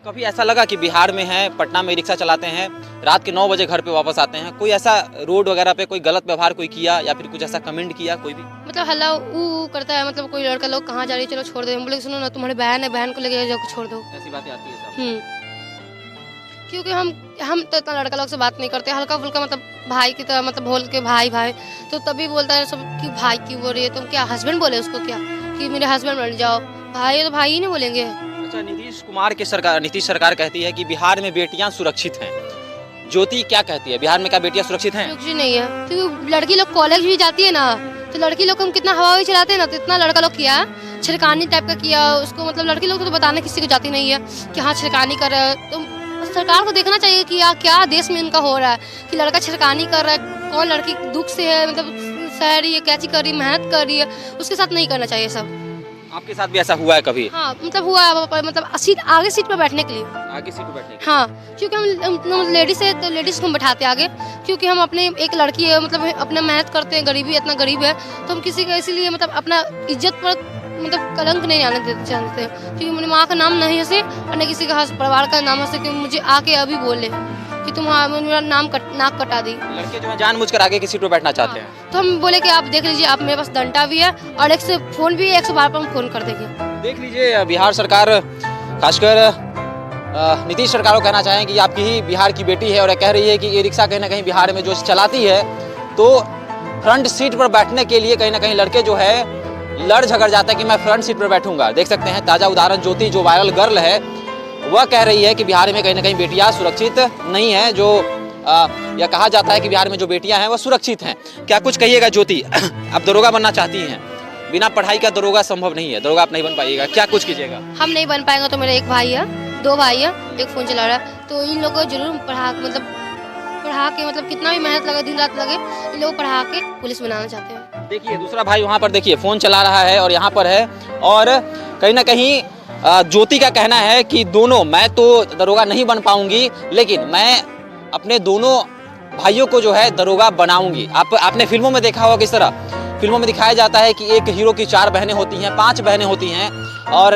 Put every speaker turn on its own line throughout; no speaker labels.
कभी ऐसा लगा कि बिहार में हैं, पटना में रिक्शा चलाते हैं, रात के 9 बजे घर पे वापस आते हैं, कोई ऐसा रोड वगैरह पे कोई गलत व्यवहार कोई किया या फिर कुछ ऐसा कमेंट किया कोई भी?
मतलब हल्ला ऊ करता है, मतलब कोई लड़का लोग कहाँ जा रही है, चलो छोड़ दो। हम बोले सुनो ना, तुम्हारी बहन है, बहन को लेके जाओ, छोड़ दो।
ऐसी बातें आती है सब?
क्योंकि हम तो इतना लड़का लोग से बात नहीं करते, हल्का फुल्का मतलब भाई की तरह मतलब बोल के भाई भाई, तो तभी बोलता है सब कि भाई क्यों बोल रही है तुम, क्या हस्बैंड बोले उसको क्या कि मेरे हस्बैंड बन जाओ, भाई है तो भाई ही नहीं बोलेंगे।
अच्छा, नीतीश सरकार कहती है कि बिहार में बेटियां सुरक्षित हैं। ज्योति क्या कहती है, बिहार में क्या बेटियां सुरक्षित हैं?
कुछ नहीं है, क्योंकि लड़की लोग कॉलेज भी जाती है ना, तो लड़की लोग को हम कितना हवा चलाते हैं ना, तो इतना लड़का लोग किया छिड़कानी टाइप का किया उसको, मतलब लड़की लोग तो बताने किसी को जाती नहीं है कि हाँ छिड़कानी कर रहा है। तो सरकार को देखना चाहिए कि क्या देश में इनका हो रहा है कि लड़का छिड़कानी कर रहा है, कौन लड़की दुख से है, मतलब सह रही है, कैसी कर रही है, मेहनत कर रही है, उसके साथ नहीं करना चाहिए सब।
आपके साथ भी ऐसा हुआ है कभी?
हाँ मतलब हुआ है, मतलब आगे सीट पर बैठने के लिए।
आगे सीट पर बैठने के लिए?
हाँ, क्योंकि हम लेडीज है तो लेडीज को हम बैठाते आगे, क्योंकि हम अपने एक लड़की है, मतलब अपना मेहनत करते हैं, गरीबी इतना गरीब है, तो हम किसी का इसीलिए मतलब अपना इज्जत पर मतलब कलंक नहीं आने देते चाहते, क्योंकि मेरी माँ का नाम नहीं हंसे और न किसी का परिवार का नाम हंसे कि मुझे आके अभी बोले कि तुम मेरा नाक कटा दी।
लड़के जो है जानबूझकर आगे की सीट पर बैठना चाहते हैं।
तो हम बोले कि आप देख लीजिए, आप मेरे पास डंडा भी है और एक से फोन भी है, 112 पर हम फोन कर देंगे।
देख लीजिए, बिहार सरकार खासकर नीतीश सरकार को कहना चाहें कि आपकी ही बिहार की बेटी है और कह रही है कि ये रिक्शा कहीं ना कहीं बिहार में जो चलाती है, तो फ्रंट सीट पर बैठने के लिए कहीं ना कहीं लड़के जो है लड़ झगड़ जाता है कि मैं फ्रंट सीट पर बैठूंगा। देख सकते हैं ताज़ा उदाहरण ज्योति जो वायरल गर्ल है, वह कह रही है कि बिहार में कहीं ना कहीं बेटियां सुरक्षित नहीं है। जो यह कहा जाता है कि बिहार में जो बेटियां हैं वह सुरक्षित हैं। क्या कुछ कहिएगा ज्योति? आप दरोगा बनना चाहती हैं, बिना पढ़ाई का दरोगा संभव नहीं है, दरोगा आप नहीं बन पाइएगा, क्या कुछ कीजिएगा?
हम नहीं बन पाएंगे तो मेरा एक भाई है, 2 भाई है, एक फ़ोन चला रहा है, तो इन लोगों को जरूर पढ़ा के मतलब कितना भी मेहनत लगे, दिन रात लगे, इन लोगों को पढ़ा के पुलिस बनाना चाहते हैं।
देखिए दूसरा भाई वहाँ पर देखिए फ़ोन चला रहा है और यहाँ पर है, और कहीं ना कहीं ज्योति का कहना है कि दोनों, मैं तो दरोगा नहीं बन पाऊंगी लेकिन मैं अपने दोनों भाइयों को जो है दरोगा बनाऊंगी। आपने फिल्मों में देखा होगा किस तरह फिल्मों में दिखाया जाता है कि एक हीरो की 4 बहनें होती हैं, 5 बहनें होती हैं, और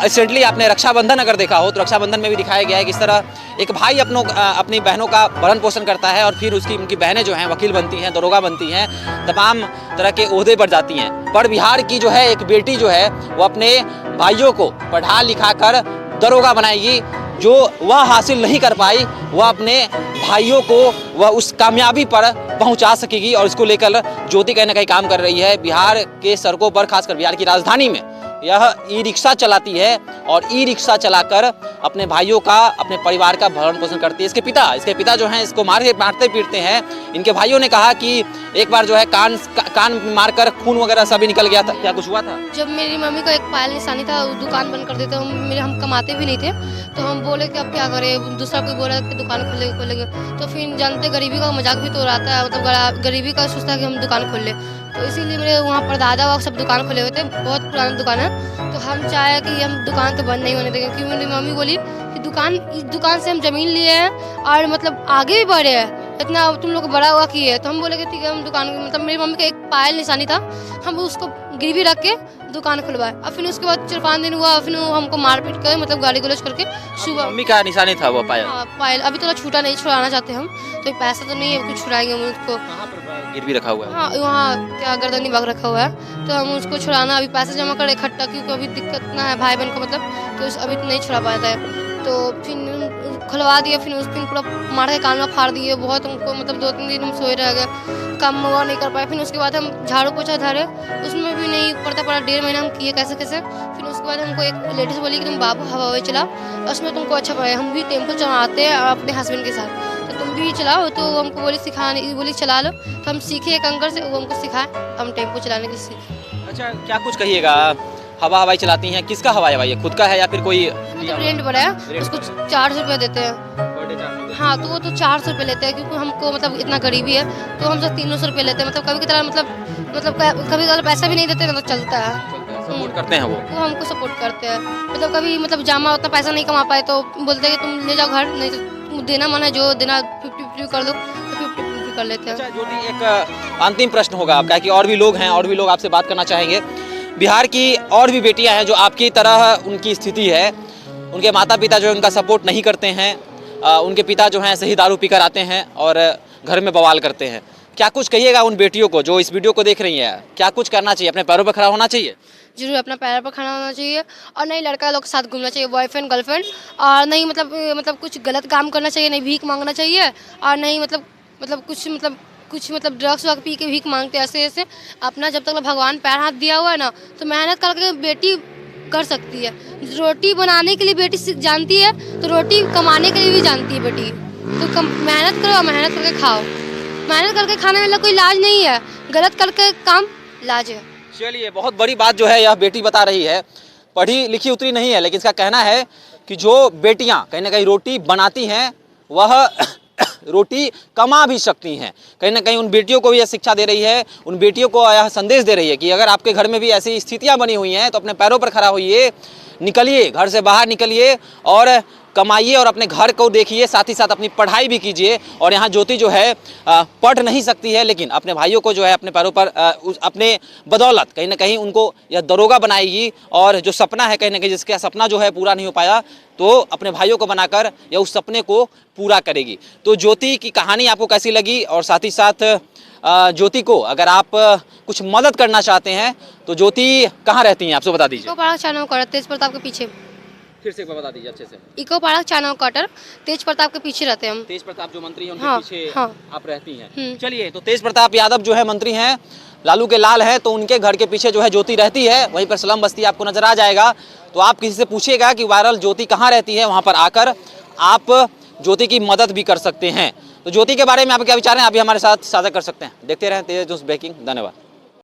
रिसेंटली आपने रक्षाबंधन अगर देखा हो तो रक्षाबंधन में भी दिखाया गया है किस तरह एक भाई अपनी बहनों का भरण पोषण करता है और फिर उनकी बहनें जो हैं वकील बनती हैं, दरोगा बनती हैं, तमाम तरह के ओहदे पर जाती हैं। पर बिहार की जो है एक बेटी जो है वो अपने भाइयों को पढ़ा लिखा कर दरोगा बनाएगी। जो वह हासिल नहीं कर पाई वह अपने भाइयों को वह उस कामयाबी पर पहुंचा सकेगी, और इसको लेकर ज्योति कहीं ना कहीं काम कर रही है। बिहार के सड़कों पर, खासकर बिहार की राजधानी में यह ई रिक्शा चलाती है और ई रिक्शा चलाकर अपने भाइयों का, अपने परिवार का भरण पोषण करती है। इसके पिता जो हैं इसको मारते पीटते हैं। इनके भाइयों ने कहा कि एक बार जो है कान मारकर खून वगैरह सभी निकल गया था। क्या कुछ हुआ था?
जब मेरी मम्मी को एक पायल निशानी था, दुकान बंद कर देते, हम कमाते भी नहीं थे, तो हम बोले कि अब क्या करें, दूसरा कोई बोला कि दुकान खोलेंगे, तो फिर जानते गरीबी का मजाक भी तो उड़ाता है, मतलब गरीबी का सोचता है कि हम दुकान खोल ले, तो इसीलिए मेरे वहाँ पर दादा वहाँ सब दुकान खोले हुए थे, बहुत पुराना दुकान है, तो हम चाहे कि हम दुकान तो बंद नहीं होने देंगे, क्योंकि मेरी मम्मी बोली कि इस दुकान से हम ज़मीन लिए हैं और मतलब आगे भी बढ़े हैं, इतना तुम लोग बड़ा हुआ किए है, तो हम बोले कि ठीक है हम दुकान, मतलब मेरी मम्मी का एक पायल निशानी था, हम उसको गिरवी रख के दुकान खुलवाए, और फिर उसके बाद 4-5 दिन हुआ, फिर हमको मारपीट कर मतलब गाली गलौज करके सुबह।
मम्मी का निशानी था वो पायल?
हाँ पायल, अभी तो छूटा नहीं, छुड़ाना चाहते हम, तो पैसा तो नहीं है कुछ छुड़ाएंगे हम उसको।
कहाँ पर गिरवी रखा हुआ है?
हाँ वहाँ क्या गर्दनी बाग रखा हुआ है, तो हम उसको छुड़ाना अभी पैसे जमा कर इकट्ठा, क्योंकि अभी दिक्कत ना है भाई बहन को, मतलब तो अभी तो नहीं छुड़ा पाता है, तो फिर खुलवा दिया, फिर उस दिन पूरा मार के कान में फाड़ दिए, बहुत हमको मतलब 2-3 दिन हम सोए रह गए, काम हुआ नहीं कर पाए। फिर उसके बाद हम झाड़ू पोछा धरे, उसमें भी नहीं पड़ता पड़ा, 1.5 महीना हम किए कैसे। फिर उसके बाद हमको एक लेडीज बोली कि तुम बाबू हवा चला, उसमें तुमको अच्छा पड़े, हम भी टेम्पो चलाते हैं अपने हस्बैंड के साथ, तो तुम भी चलाओ, तो हमको बोली चला लो, तो हम सीखे एक अंकल से, वो हमको सिखाए, हम टेम्पो चलाने के सीखे।
अच्छा, क्या कुछ कहिएगा? हवाई चलाती हैं, किसका हवाई है? खुद का है या फिर कोई
रेंट पर है? उसको 400 रुपये देते हैं। हाँ, तो वो तो 400 रुपये लेते हैं, क्योंकि हमको मतलब इतना गरीबी है, तो हम सब 300 रुपये लेते हैं, मतलब कभी की तरह मतलब कभी कभी पैसा भी नहीं देते, मतलब चलता है,
सपोर्ट करते हैं वो
हमको सपोर्ट करते हैं। मतलब कभी मतलब जामा उतना पैसा नहीं कमा पाए तो बोलते हैं कि तुम ले जाओ घर, नहीं तो देना मन है, जो देना 50-50 कर दो, तो 50-50 कर लेते हैं।
अच्छा ज्योति, एक अंतिम प्रश्न होगा आपका कि और भी लोग हैं, और भी लोग आपसे बात करना चाहेंगे। बिहार की और भी बेटियां हैं जो आपकी तरह उनकी स्थिति है, उनके माता पिता जो है उनका सपोर्ट नहीं करते हैं। उनके पिता जो हैं ऐसे ही दारू पीकर आते हैं और घर में बवाल करते हैं। क्या कुछ कहिएगा उन बेटियों को जो इस वीडियो को देख रही हैं? क्या कुछ करना चाहिए? अपने पैरों पर खड़ा होना चाहिए?
जरूर अपना पैर पर खड़ा होना चाहिए और नहीं लड़का लोग के साथ घूमना चाहिए, बॉयफ्रेंड गर्लफ्रेंड, और नहीं मतलब कुछ गलत काम करना चाहिए, नहीं भीख मांगना चाहिए, और नहीं कुछ ड्रग्स वग पी के भीख मांगते ऐसे ऐसे। अपना जब तक भगवान पैर हाथ दिया हुआ है ना, तो मेहनत करके बेटी कर सकती है। रोटी बनाने के लिए बेटी जानती है तो रोटी कमाने के लिए भी जानती है बेटी। तो मेहनत करो, मेहनत करके खाओ। मेहनत करके खाने वाला कोई लाज नहीं है, गलत करके काम लाज है।
चलिए, बहुत बड़ी बात जो है यह बेटी बता रही है। पढ़ी लिखी उतरी नहीं है, लेकिन इसका कहना है कि जो बेटियां कहीं ना कहीं रोटी बनाती हैं वह रोटी कमा भी सकती हैं। कहीं ना कहीं उन बेटियों को भी यह शिक्षा दे रही है, उन बेटियों को यह संदेश दे रही है कि अगर आपके घर में भी ऐसी स्थितियां बनी हुई हैं तो अपने पैरों पर खड़ा होइए, निकलिए, घर से बाहर निकलिए और कमाइए और अपने घर को देखिए, साथ ही साथ अपनी पढ़ाई भी कीजिए। और यहाँ ज्योति जो है पढ़ नहीं सकती है, लेकिन अपने भाइयों को जो है अपने पैरों पर अपने बदौलत कहीं ना कहीं उनको यह दरोगा बनाएगी। और जो सपना है कहीं ना कहीं, जिसका सपना जो है पूरा नहीं हो पाया, तो अपने भाइयों को बनाकर यह उस सपने को पूरा करेगी। तो ज्योति की कहानी आपको कैसी लगी? और साथ ही साथ ज्योति को अगर आप कुछ मदद करना चाहते हैं तो ज्योति कहाँ रहती हैं, आपसे बता दीजिए।
इको पार्क चानव क्वार्टर, तेज प्रताप के पीछे।
फिर से एक बार बता दीजिए अच्छे से।
इको पार्क चानव क्वार्टर, तेज प्रताप के पीछे रहते हैं हम।
तेज प्रताप जो मंत्री हैं उनके
हाँ,
पीछे
हाँ।
आप रहती हैं। चलिए, तो तेज प्रताप यादव जो है मंत्री हैं, लालू के लाल हैं, तो उनके घर के पीछे जो है ज्योति रहती है। वहीं पर स्लम बस्ती आपको नजर आ जाएगा। तो आप किसी से पूछिएगा कि वायरल ज्योति कहाँ रहती है, वहाँ पर आकर आप ज्योति की मदद भी कर सकते हैं। तो ज्योति के बारे में आप क्या विचार हैं, आप भी हमारे साथ साझा कर सकते हैं। देखते रहें तेज न्यूज़ ब्रेकिंग। धन्यवाद।